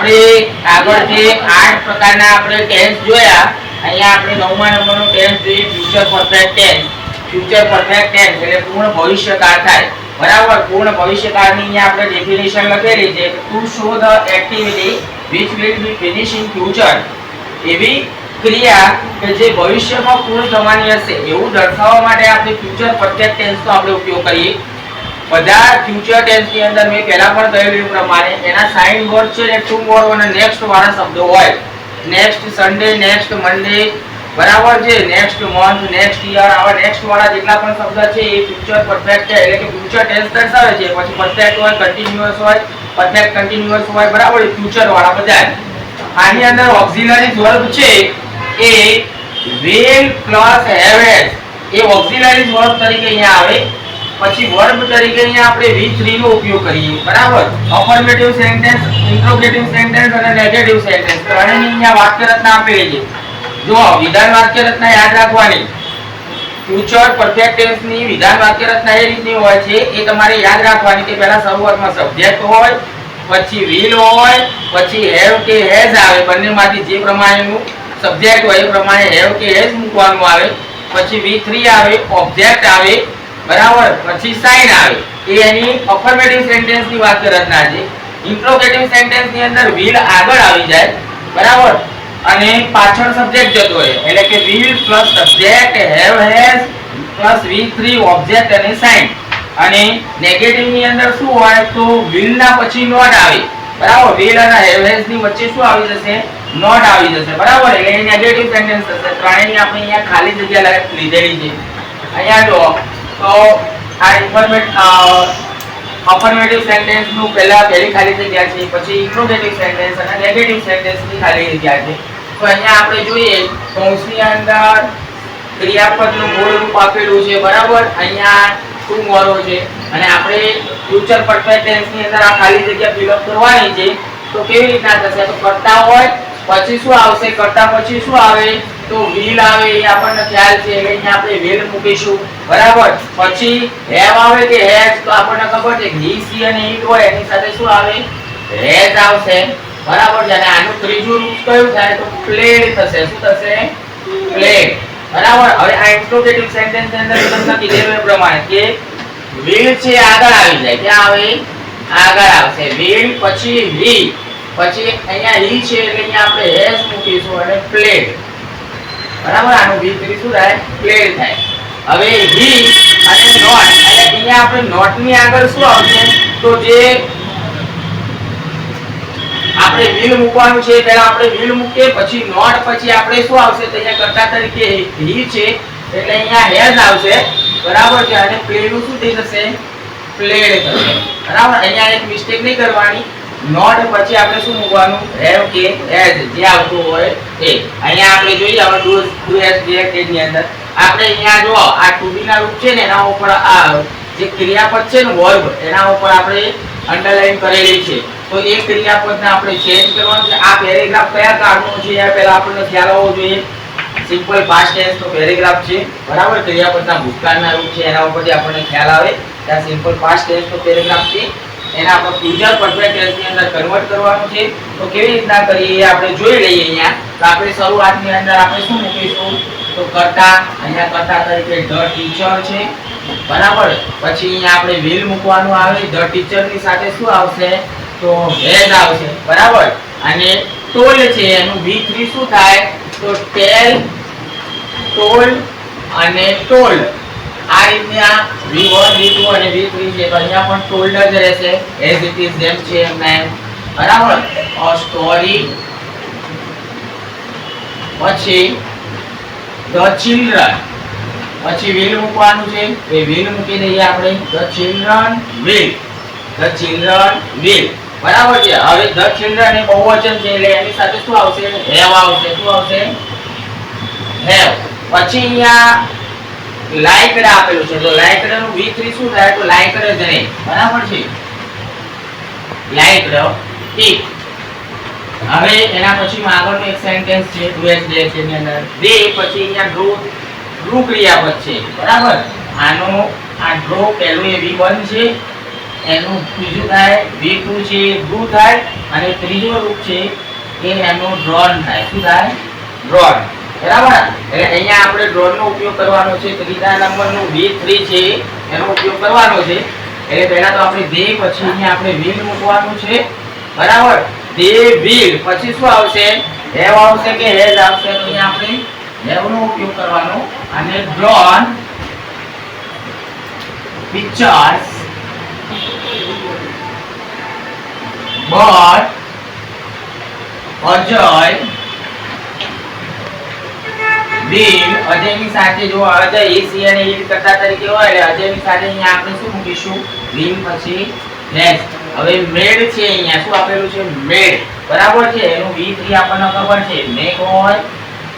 આપણે આગળ જે 8 પ્રકારના આપણે ટેન્સ જોયા, અહીંયા આપણે 9મા નંબરનો ટેન્સ જોઈએ future perfect tense. Future perfect tense એટલે પૂર્ણ ભવિષ્યકાળ થાય, બરાબર. પૂર્ણ ભવિષ્યકાળની અહીંયા આપણે ડેફિનેશન લખેલી છે, to show the activity which will be finished in future. એવી ક્રિયા કે જે ભવિષ્યમાં પૂર્ણ થવાની હશે એવું દર્શાવવા માટે આપણે ફ્યુચર પરફેક્ટ ટેન્સનો આપણે ઉપયોગ કરીએ. બધા ફ્યુચર ટેન્સ ની અંદર મેં પહેલા પણ કહ્યું પ્રમાણે એના સાઇન વર્ડ છે ને ટુમોરો અને નેક્સ્ટ વાળા શબ્દો હોય. નેક્સ્ટ સન્ડે, નેક્સ્ટ મંડે, બરાબર છે, નેક્સ્ટ મંથ, નેક્સ્ટ યર, આવા નેક્સ્ટ વાળા જેટલા પણ શબ્દ છે એ ફ્યુચર પરફેક્ટ છે એટલે કે ફ્યુચર ટેન્સ દર્શાવે છે. પછી પરફેક્ટ હોય, કન્ટીન્યુઅસ હોય, પરફેક્ટ કન્ટીન્યુઅસ હોય, બરાબર, એ ફ્યુચર વાળા બધા. આની અંદર ઓક્સિલરી વર્બ છે એ will plus have has A auxiliary verb તરીકે અહીંયા આવે. પછી વર્બ તરીકે અહીંયા આપણે V3 નો ઉપયોગ કરીએ, બરાબર. અફર્મેટિવ સેન્ટેન્સ, ઇન્ટ્રોગેટિવ સેન્ટેન્સ અને નેગેટિવ સેન્ટેન્સ ત્રણેયની અહીંયા વાક્ય રચના આપેલી છે. જો વિધાન વાક્ય રચના યાદ રાખવાની. ફ્યુચર પરફેક્ટ ટેન્સ ની વિધાન વાક્ય રચના એ રીતની હોય છે, એ તમારે યાદ રાખવાની કે પહેલા શરૂઆતમાં સબ્જેક્ટ હોય, પછી will હોય, પછી have કે has આવે, બંનેમાંથી જે પ્રમાણેનું સબ્જેક્ટ હોય એ પ્રમાણે have કે has મૂકવાનું આવે. પછી V3 આવે, ઓબ્જેક્ટ આવે, બરાબર. પછી સાઇન આવે. એ એની અફર્મેટિવ સેન્ટેન્સ ની વાક્ય રચના છે. ઇન્ટ્રોગેટિવ સેન્ટેન્સ ની અંદર will આગળ આવી જાય, બરાબર, અને પાછળ સબ્જેક્ટ જતો રહે એટલે કે will plus subject, have has plus V3 object અને સાઇન. અને નેગેટિવ ની અંદર શું હોય તો will ના પછી નોટ આવે, બરાબર. will અને have has ની વચ્ચે શું આવી જશે? નોટ આવી જશે, બરાબર. એટલે એ નેગેટિવ સેન્ટેન્સ થશે. ત્રણેયની આપણે અહીંયા ખાલી જગ્યા લીધેલી છે. અહીંયા જો તો આ અફર્મેટિવ સેન્ટેન્સ નું પહેલી ખાલી જગ્યા છે, પછી ઇન્ટ્રોગેટિવ સેન્ટેન્સ અને નેગેટિવ સેન્ટેન્સ ની ખાલી જગ્યા છે. તો અહીંયા આપણે જોઈએ કૌંસની અંદર ક્રિયાપદનું મૂળ રૂપ આપેલું છે, બરાબર. અહીંયા ટુમોરો છે અને આપણે ફ્યુચર પરફેક્ટ ટેન્સ ની અંદર આ ખાલી જગ્યા ફિલ અપ કરવાની છે. તો કેવી રીતના થશે? તો કરતા હોય પછી શું આવશે? કરતા પછી શું આવે? તો will આવે, એ આપણને ખ્યાલ છે એટલે અહીંયા આપણે will મૂકીશું, બરાબર. પછી have આવે કે has, તો આપણને ખબર છે he, she અને it હોય એની સાથે શું આવે? has આવશે, બરાબર છે. અને આનું ત્રીજું રૂપ કયું થાય? તો played થશે. શું થશે? played, બરાબર. હવે આ ઇન્ટ્રોગેટિવ સેન્ટેન્સ ની અંદર તમને કીધેલું એ પ્રમાણે કે will છે આગળ આવી જાય. ક્યાં આવે? આગળ આવશે. will પછી he, પછી અહીંયા he છે એટલે અહીંયા આપણે has મૂકીશું અને played, બરાબર. આનું V3 શું થાય? played થાય. હવે he અને not એટલે અહીંયા આપણે not ની આગળ શું આવશે? તો જે આપણે will મૂકવાનું છે પહેલા આપણે will મૂકીએ, પછી not, પછી આપણે શું આવશે? તો અહીંયા કર્તા તરીકે he છે એટલે અહીંયા has આવશે, બરાબર છે. અને play નું શું થઈ જશે? played થશે, બરાબર. અહીંયા એક મિસ્ટેક નહીં કરવાની. નોટ પછી આપણે શું મૂકવાનું? have કે has જે આવતું હોય એ. અહીંયા આપણે જોઈએ હવે do has reacted ની અંદર આપણે અહીંયા જો આ to be ના રૂપ છે ને એના ઉપર આ જે ક્રિયાપદ છે ને વર્બ એના ઉપર આપણે અંડરલાઈન કરેલી છે. તો એ ક્રિયાપદને આપણે ચેન્જ કરવાનું છે. આ પેરેગ્રાફ કયા કાળનો છે એ પહેલા આપણને ખ્યાલ હોવો જોઈએ. સિમ્પલ પાસ્ટ ટેન્સ નો પેરેગ્રાફ છે, બરાબર. ક્રિયાપદના ભૂતકાળના રૂપ છે એના ઉપરથી આપણને ખ્યાલ આવે કે આ સિમ્પલ પાસ્ટ ટેન્સ નો પેરેગ્રાફ છે. એના આપણે ફ્યુચર પરફેક્ટ ટેન્સ ની અંદર કન્વર્ટ કરવાનું છે. તો કેવી રીતના કરીએ એ આપણે જોઈ લઈએ. અહીંયા તો આપણે શરૂઆતની અંદર આપણે શું મૂકીશું? તો કરતા, અહીંયા કરતા તરીકે ધ ટીચર છે, બરાબર. પછી અહીંયા આપણે will મૂકવાનું આવે. ધ ટીચર ની સાથે શું આવશે? તો has આવશે, બરાબર. અને told છે એનું V3 શું થાય? તો tell, told અને told. આ રીતના V1, V2 અને V3 છે તો અહીંયા પણ told જ રહેશે as it is જેમ છે એમ, બરાબર. a story, પછી the children, પછી will મૂકવાનું છે એ will મૂકી દઈએ આપણે. the children will, બરાબર છે. હવે the children એ બહુવચન છે એટલે એની સાથે શું આવશે? have આવશે. શું આવશે? have. પછી અહીંયા લાઇકડ આપેલું છે તો લાઇકડ નું V3 શું થાય? તો લાઇકડ જ રહે, બરાબર છે. લાઇકડ ઠીક. હવે એના પછી આગળનો એક સેન્ટેન્સ છે ડુ એસ ડિરેક્શન ની અંદર દે, પછી અહીંયા ડ્રો ક્રિયાપદ છે, બરાબર. આનો આ ડ્રો પહેલું એ V1 છે એનું બીજું થાય V2 છે ડુ થાય અને ત્રીજું રૂપ છે એ એનું ડ્રોન થાય. શું થાય? ડ્રોન. બરાબર. એટલે અહીંયા આપણે ડ્રોન નો ઉપયોગ કરવાનો છે. ત્રીજા નંબરનું V3 છે એનો ઉપયોગ કરવાનો છે. એટલે પહેલા તો આપણે દે, પછી અહીંયા આપણે વ્હીલ મૂકવાનું છે. બરાબર. દે વ્હીલ પછી શું આવશે? હેવ આવશે કે હેઝ આવશે? તો અહીંયા આપણે હેવ નો ઉપયોગ કરવાનો. અને drone pictures but Ajay will, અજયની સાથે જો અજય એસી અને ઈલ કરતા તરીકે હોય એટલે અજયની સાથે અહીંયા આપણે શું મૂકીશું? will પછી has. હવે મેડ છે, અહીંયા શું આપેલું છે? મેડ. બરાબર છે. એનું V3 આપણને ખબર છે મેક હોય,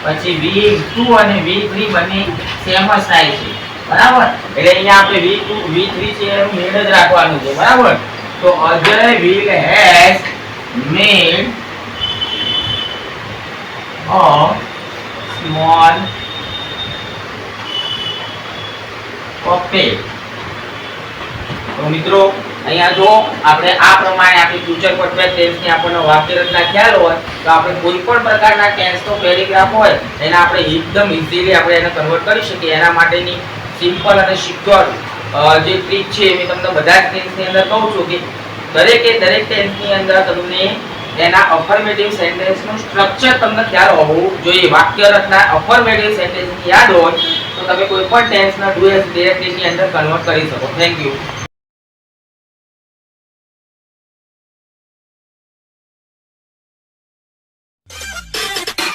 પછી V2 અને V3 બંને સેમ જ થાય છે. બરાબર. એટલે અહીંયા આપણે V3 છે એનું મેડ જ રાખવાનું છે. બરાબર. તો Ajay will has made a small puppet. તો મિત્રો અહીંયા જો આપણે આ પ્રમાણે આપણી ફ્યુચર પરફેક્ટ ટેન્સ ની આપણને વાક્ય રચના ખ્યાલ હોય તો આપણે કોઈ પણ પ્રકારના ટેન્સ નો પેરેગ્રાફ હોય એને આપણે એકદમ ઈઝીલી આપણે એને કન્વર્ટ કરી શકીએ. એના માટેની સિમ્પલ અને સિક્યોર જે ટ્રીક છે મેં તમને બધા જ ટેન્સ ની અંદર કહું છું કે દરેક ટેન્સ ની અંદર તમને એના અફર્મેટિવ સેન્ટેન્સ નું સ્ટ્રક્ચર તમને ખ્યાલ હોવું જોઈએ. વાક્ય રચના અફર્મેટિવ સેન્ટેન્સ ની યાદ હોય તો તમે કોઈ પણ ટેન્સ ના ડુ એસ ડાયરેક્ટલી ની અંદર કન્વર્ટ કરી શકો. Thank you.